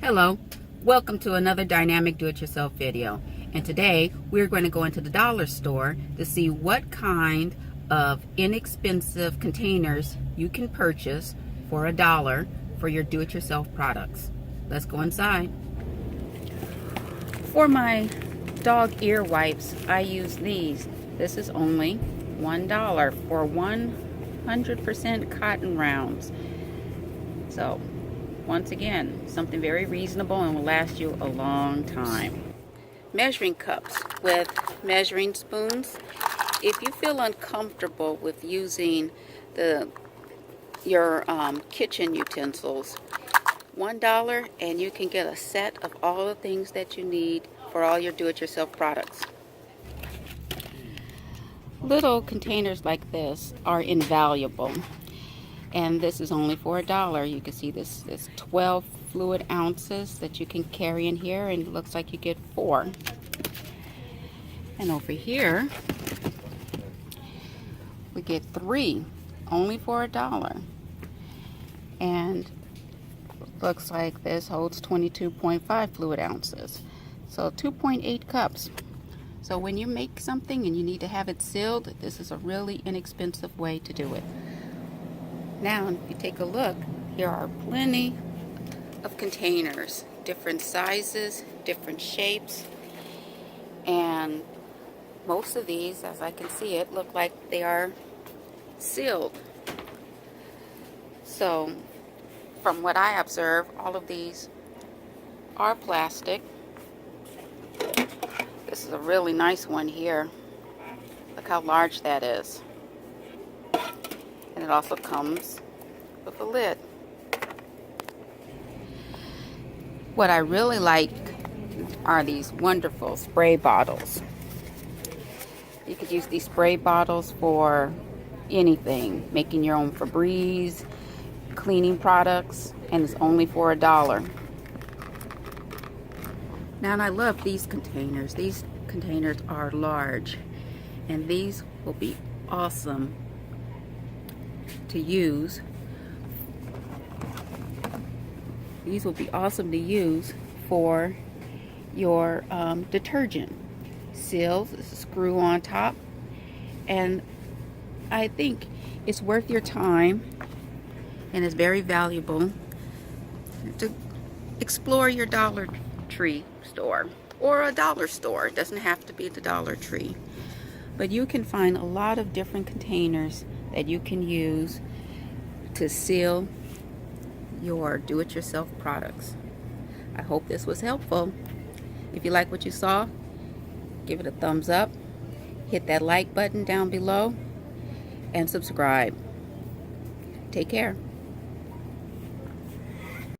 Hello, welcome to another dynamic do-it-yourself video. And today we're going to go into the dollar store to see what kind of inexpensive containers you can purchase for $1 for your do-it-yourself products. Let's go inside. For my dog ear wipes, I use these. This is only $1 for 100% cotton rounds. So once again, something very reasonable and will last you a long time. Measuring cups with measuring spoons. If you feel uncomfortable with using your kitchen utensils, $1 and you can get a set of all the things that you need for all your do-it-yourself products. Little containers like this are invaluable. And this is only for $1. You can see this 12 fluid ounces that you can carry in here, and it looks like you get 4. And over here, we get 3, only for $1. And looks like this holds 22.5 fluid ounces. So 2.8 cups. So when you make something and you need to have it sealed, this is a really inexpensive way to do it. Now, if you take a look, here are plenty of containers, different sizes, different shapes, and most of these, as I can see it, look like they are sealed. So, from what I observe, all of these are plastic. This is a really nice one here. Look how large that is. And it also comes with a lid. What I really like are these wonderful spray bottles. You could use these spray bottles for anything, making your own Febreze, cleaning products, and it's only for $1. Now, and I love these containers. These containers are large, and these will be awesome to use. These will be awesome to use for your detergent. Seals, a screw on top, and I think it's worth your time and it's very valuable to explore your Dollar Tree store or a dollar store. It doesn't have to be the Dollar Tree, but you can find a lot of different containers that you can use to seal your do-it-yourself products. I hope this was helpful. If you like what you saw, give it a thumbs up, hit that like button down below, and subscribe. Take care.